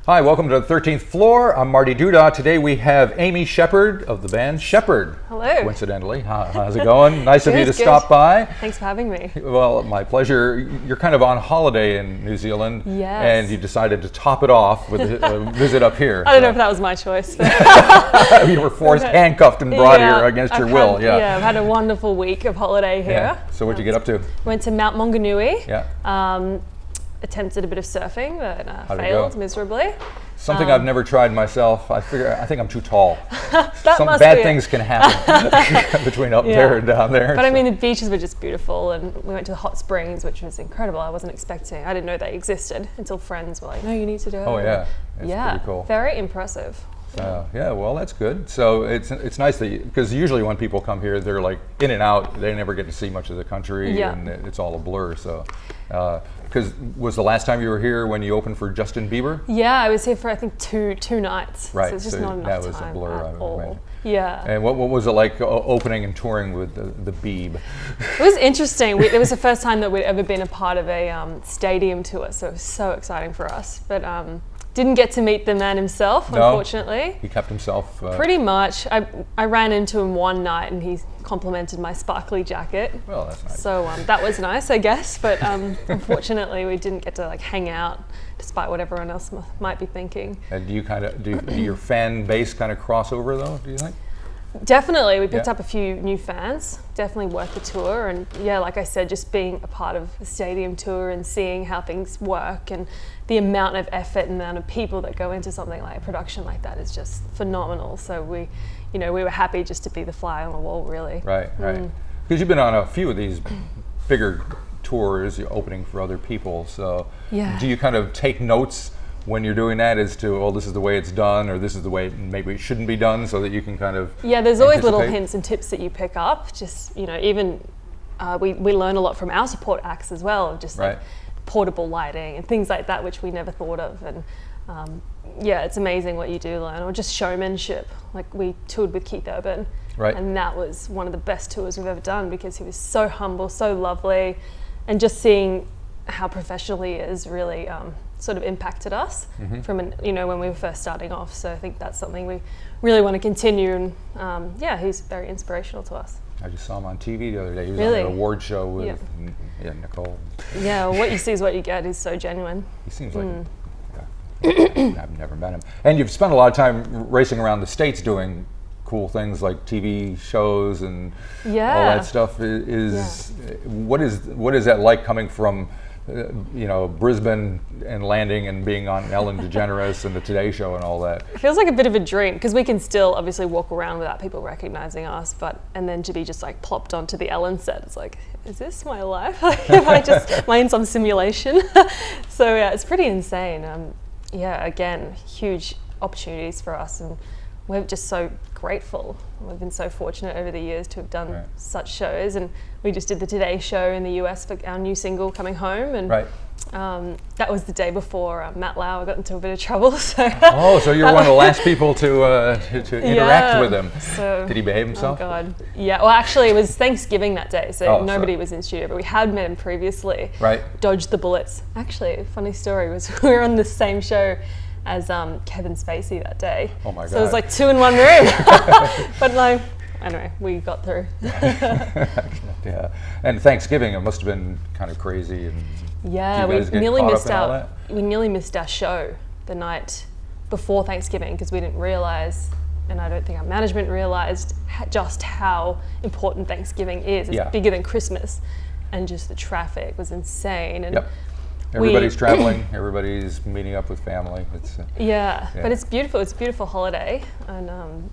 Hi, welcome to the 13th floor. I'm Marty Duda. Today we have Amy Sheppard of the band Sheppard. Hello. Coincidentally. How's it going? Nice of you to Good. stop by. Thanks for having me. Well, my pleasure. You're kind of on holiday in New Zealand. Yes. And you decided to top it off with a visit up here. I don't know if that was my choice. But You were forced, handcuffed, and brought here against your will. Yeah, I've had a wonderful week of holiday here. Yeah. So what'd you get up to? Went to Mount Maunganui. Yeah. Attempted a bit of surfing, but How'd it failed go? miserably. Something I've never tried myself. I think I'm too tall. Some must bad be it. things can happen between up there and down there. But I mean, the beaches were just beautiful, and we went to the hot springs, which was incredible. I wasn't expecting. I didn't know they existed until friends were like, "No, you need to do it." Oh yeah, it's pretty cool. Very impressive. Yeah, well, that's good. So it's nice that because usually when people come here, they're like in and out. They never get to see much of the country, and it's all a blur. So, because was the last time you were here when you opened for Justin Bieber? Yeah, I was here for I think two nights. Right, So it's just not enough that was time a blur. at all. Imagine. Yeah. And what was it like opening and touring with the Beeb? It was interesting. It was the first time that we'd ever been a part of a stadium tour, so it was so exciting for us. But didn't get to meet the man himself, unfortunately. He kept himself. Pretty much. I ran into him one night and he complimented my sparkly jacket. Well, that's nice. So that was nice, I guess. But unfortunately, we didn't get to hang out, despite what everyone else might be thinking. And do your fan base kind of cross over though? Do you think? Definitely, we picked up a few new fans. Definitely worth the tour, and like I said, just being a part of the stadium tour and seeing how things work and the amount of effort and the amount of people that go into something like a production like that is just phenomenal. So we were happy just to be the fly on the wall, really. Right. Because you've been on a few of these bigger tours, you're opening for other people. So do you kind of take notes when you're doing that as to, this is the way it's done, or this is the way maybe it shouldn't be done, so that you can kind of there's always little hints and tips that you pick up. Just even we learn a lot from our support acts as well, of just like portable lighting and things like that, which we never thought of. And it's amazing what you do learn, or just showmanship. Like we toured with Keith Urban, and that was one of the best tours we've ever done because he was so humble, so lovely, and just seeing how professional he is really sort of impacted us from when we were first starting off. So I think that's something we really want to continue, and he's very inspirational to us. I just saw him on TV the other day. He was on an award show with Nicole. Yeah, well, what you see is what you get. He's so genuine. He seems like I've never met him. And you've spent a lot of time racing around the States doing cool things like TV shows and all that stuff. What is that like coming from Brisbane and landing and being on Ellen DeGeneres and the Today Show and all that? It feels like a bit of a dream because we can still obviously walk around without people recognizing us, and then to be just like plopped onto the Ellen set, it's like, is this my life? Am I in some simulation? So it's pretty insane. Again, huge opportunities for us, and we're just so grateful. We've been so fortunate over the years to have done such shows, and we just did the Today Show in the US for our new single Coming Home, and that was the day before Matt Lauer got into a bit of trouble. So so you're one of the last people to interact with him. So, did he behave himself? Oh God, yeah. Well, actually, it was Thanksgiving that day, so nobody was in studio, but we had met him previously. Dodged the bullets. Actually, funny story was we were on the same show as Kevin Spacey that day. Oh my God. So it was like 2 in 1 room. But anyway, we got through. And Thanksgiving, it must have been kind of crazy. And we nearly missed our show the night before Thanksgiving because we didn't realize, and I don't think our management realized just how important Thanksgiving is. It's bigger than Christmas, and just the traffic was insane. And everybody's traveling, everybody's meeting up with family. It's but it's beautiful. It's a beautiful holiday, and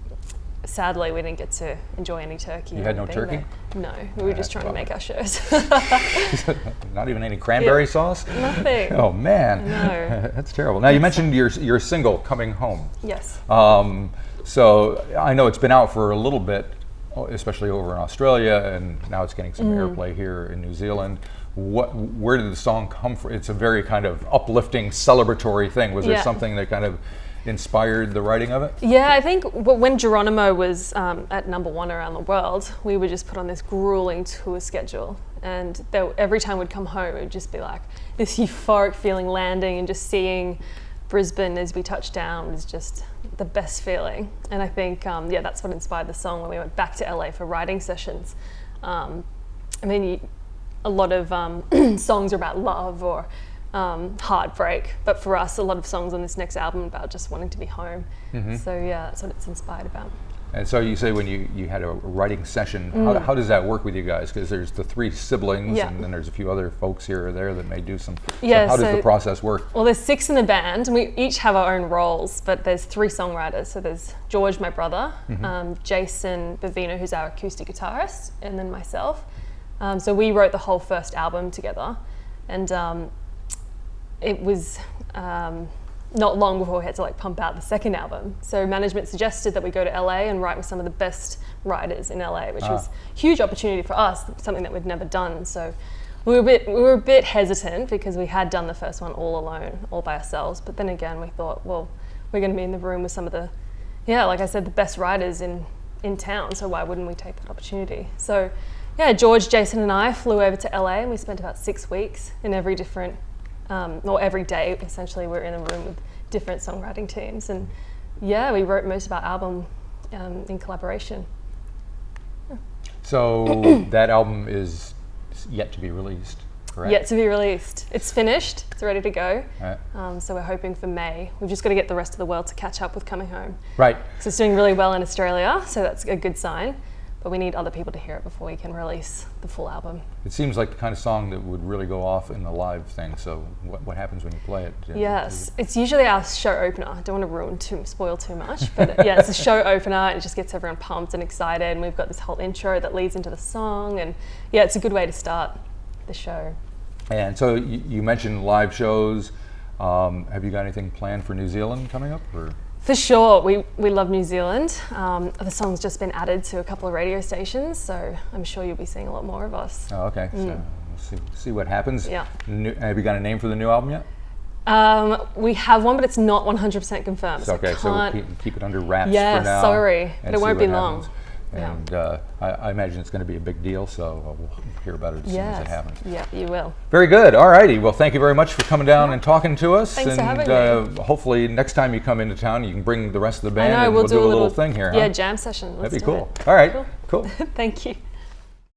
sadly we didn't get to enjoy any turkey. You had no turkey? No, we were just trying to make our shows. Not even any cranberry sauce? Nothing. Oh man, no. That's terrible. Now you mentioned your single Coming Home. Yes. So I know it's been out for a little bit, especially over in Australia, and now it's getting some airplay here in New Zealand. Where did the song come from? It's a very kind of uplifting, celebratory thing. Was there something that kind of inspired the writing of it? Yeah, I think when Geronimo was at #1 around the world, we would just put on this grueling tour schedule, and every time we'd come home, it would just be like this euphoric feeling landing and just seeing Brisbane as we touched down was just the best feeling. And I think, yeah, that's what inspired the song when we went back to LA for writing sessions. I mean, a lot of songs are about love or heartbreak, but for us, a lot of songs on this next album are about just wanting to be home. So yeah, that's what it's inspired about. And so you say when you had a writing session, how does that work with you guys? Because there's the 3 siblings, and then there's a few other folks here or there that may do some. Yeah. So how does the process work? Well, there's 6 in the band, and we each have our own roles, but there's 3 songwriters. So there's George, my brother, Jason Bavino, who's our acoustic guitarist, and then myself. So we wrote the whole first album together, and it was not long before we had to like pump out the second album. So management suggested that we go to LA and write with some of the best writers in LA, which was a huge opportunity for us, something that we'd never done. So we were a bit hesitant because we had done the first one all alone, all by ourselves. But then again, we thought, well, we're going to be in the room with some of the, like I said, the best writers in town. So why wouldn't we take that opportunity? So yeah, George, Jason and I flew over to LA and we spent about 6 weeks in every different or every day, essentially, we're in a room with different songwriting teams. And yeah, we wrote most of our album in collaboration. So that album is yet to be released, correct? Yet to be released. It's finished, it's ready to go. Right. So we're hoping for May. We've just got to get the rest of the world to catch up with Coming Home. Right. So it's doing really well in Australia, so that's a good sign. But we need other people to hear it before we can release the full album. It seems like the kind of song that would really go off in the live thing. So what happens when you play it? Yes, it's usually our show opener. I don't want to spoil too much, but yeah, it's a show opener and it just gets everyone pumped and excited. And we've got this whole intro that leads into the song. And yeah, it's a good way to start the show. And so you mentioned live shows. Have you got anything planned for New Zealand coming up? Or? For sure, we love New Zealand. The song's just been added to a couple of radio stations, so I'm sure you'll be seeing a lot more of us. Oh, okay. So we'll see what happens. Yeah. Have you got a name for the new album yet? We have one, but it's not 100% confirmed. So okay, so we'll keep it under wraps for now. Yeah, sorry, but it won't be long. And I imagine it's going to be a big deal, so we'll hear about it as soon as it happens. Yeah, you will. Very good. All righty. Well, thank you very much for coming down and talking to us. Thanks for having me. Hopefully next time you come into town, you can bring the rest of the band and we'll do a little thing here. Yeah, jam session. That'd be cool. All right. Cool. Thank you.